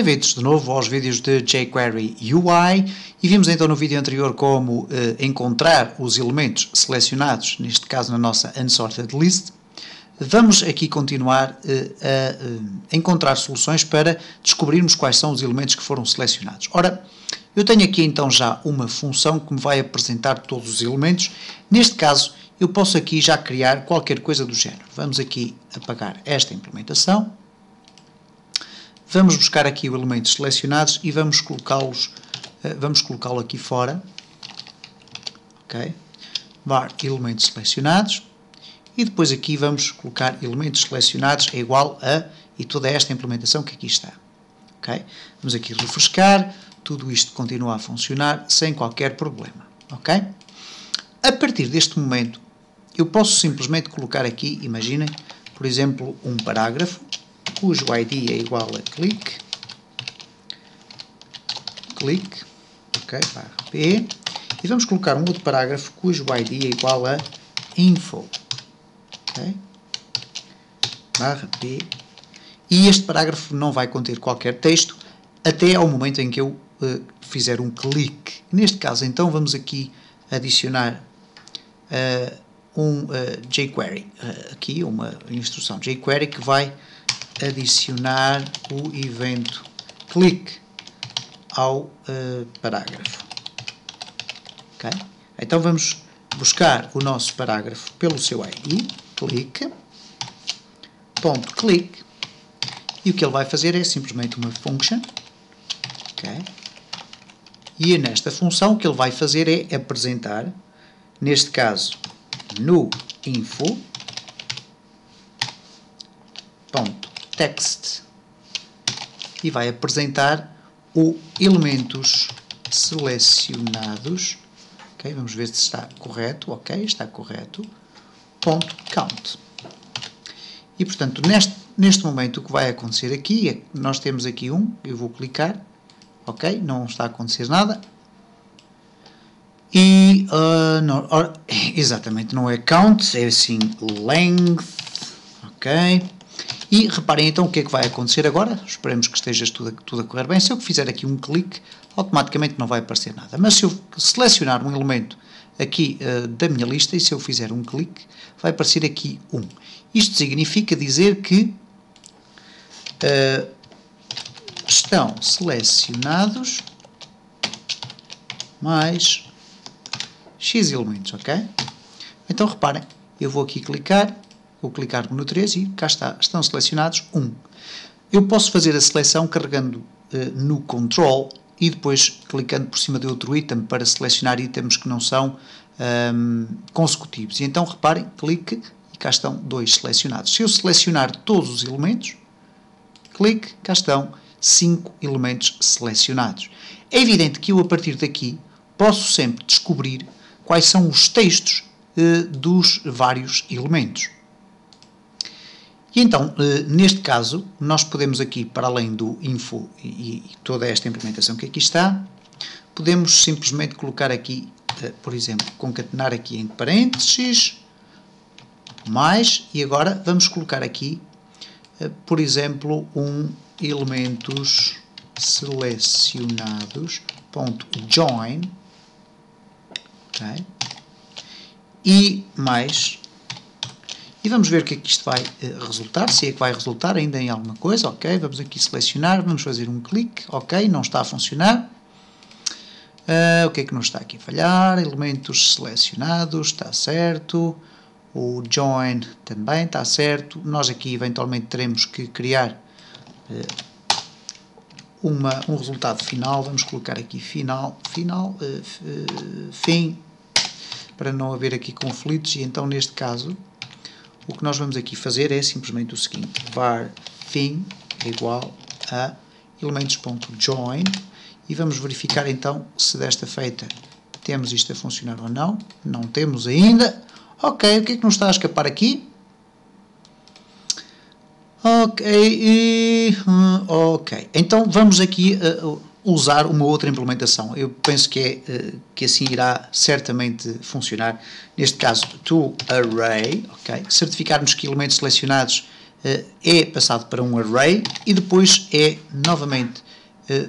Bem-vindos de novo aos vídeos de jQuery UI e vimos então no vídeo anterior como encontrar os elementos selecionados, neste caso na nossa Unsorted List. Vamos aqui continuar a encontrar soluções para descobrirmos quais são os elementos que foram selecionados. Ora, eu tenho aqui então já uma função que me vai apresentar todos os elementos. Neste caso, eu posso aqui já criar qualquer coisa do género. Vamos aqui apagar esta implementação. Vamos buscar aqui os elementos selecionados e vamos colocá-lo aqui fora. Ok? Var elementos selecionados. E depois aqui vamos colocar elementos selecionados é igual a, e toda esta implementação que aqui está. Ok? Vamos aqui refrescar. Tudo isto continua a funcionar sem qualquer problema. Ok? A partir deste momento, eu posso simplesmente colocar aqui, imaginem, por exemplo, um parágrafo, cujo ID é igual a click, ok, barra P, e vamos colocar um outro parágrafo cujo ID é igual a info, ok, barra P, e este parágrafo não vai conter qualquer texto até ao momento em que eu fizer um clique. Neste caso, então, vamos aqui adicionar jQuery, aqui uma instrução jQuery que vai adicionar o evento click ao parágrafo. Okay? Então vamos buscar o nosso parágrafo pelo seu ID, click, e o que ele vai fazer é simplesmente uma function, okay? E nesta função o que ele vai fazer é apresentar, neste caso, no info.text, e vai apresentar o elementos selecionados. Okay, vamos ver se está correto. Ok, está correto. .count. E portanto, neste momento o que vai acontecer aqui é que nós temos aqui eu vou clicar, ok, não está a acontecer nada. E, exatamente, não é count, é assim length, ok. E reparem então o que é que vai acontecer agora. Esperemos que esteja tudo a correr bem. Se eu fizer aqui um clique, automaticamente não vai aparecer nada. Mas se eu selecionar um elemento aqui da minha lista, e se eu fizer um clique, vai aparecer aqui 1. Isto significa dizer que estão selecionados mais X elementos, ok? Então reparem, eu vou aqui clicar, vou clicar no 3 e cá está, estão selecionados 1. Eu posso fazer a seleção carregando no Control e depois clicando por cima de outro item para selecionar itens que não são consecutivos. E então reparem, clique e cá estão 2 selecionados. Se eu selecionar todos os elementos, clique, cá estão 5 elementos selecionados. É evidente que eu a partir daqui posso sempre descobrir quais são os textos dos vários elementos. E então, neste caso, nós podemos aqui, para além do info e toda esta implementação que aqui está, podemos simplesmente colocar aqui, por exemplo, concatenar aqui entre parênteses, mais, e agora vamos colocar aqui, por exemplo, elementos selecionados.join, okay, e mais. E vamos ver o que é que isto vai resultar, se é que vai resultar ainda em alguma coisa, ok, vamos aqui selecionar, vamos fazer um clique, ok, não está a funcionar. O que é que nos está aqui a falhar? Elementos selecionados, está certo, o join também está certo. Nós aqui eventualmente teremos que criar um resultado final, vamos colocar aqui fim, para não haver aqui conflitos, e então neste caso o que nós vamos aqui fazer é simplesmente o seguinte: var fim é igual a elementos.join, e vamos verificar então se desta feita temos isto a funcionar ou não. Não temos ainda. Ok, o que é que nos está a escapar aqui? Ok, então vamos aqui usar uma outra implementação. Eu penso que assim irá certamente funcionar. Neste caso, toArray, ok? Certificarmos que elementos selecionados é passado para um array e depois é novamente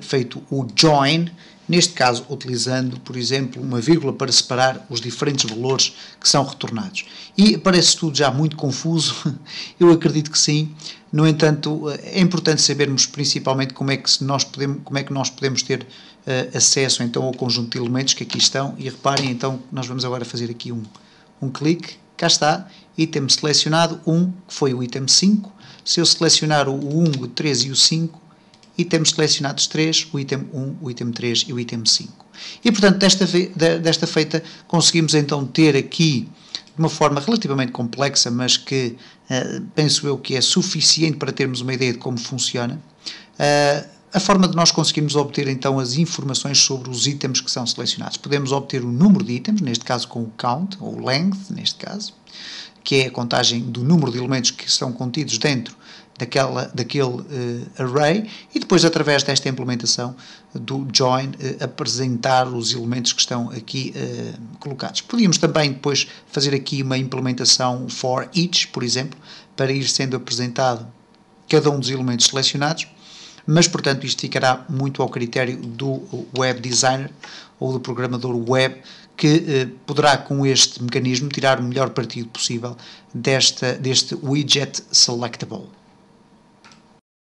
feito o join, neste caso utilizando, por exemplo, uma vírgula para separar os diferentes valores que são retornados. E parece tudo já muito confuso, eu acredito que sim. No entanto, é importante sabermos principalmente como é que nós podemos ter acesso então ao conjunto de elementos que aqui estão. E reparem, então, nós vamos agora fazer aqui um clique, cá está, item selecionado 1, que foi o item 5. Se eu selecionar o 1, o 3 e o 5, itens selecionados 3, o item 1, o item 3 e o item 5. E, portanto, desta feita, conseguimos então ter aqui, de uma forma relativamente complexa, mas que penso eu que é suficiente para termos uma ideia de como funciona, a forma de nós conseguirmos obter então as informações sobre os itens que são selecionados. Podemos obter o número de itens, neste caso com o count, ou length, neste caso, que é a contagem do número de elementos que estão contidos dentro daquele array, e depois, através desta implementação do join, apresentar os elementos que estão aqui colocados. Podíamos também depois fazer aqui uma implementação for each, por exemplo, para ir sendo apresentado cada um dos elementos selecionados, mas, portanto, isto ficará muito ao critério do web designer ou do programador web, que poderá, com este mecanismo, tirar o melhor partido possível deste widget selectable.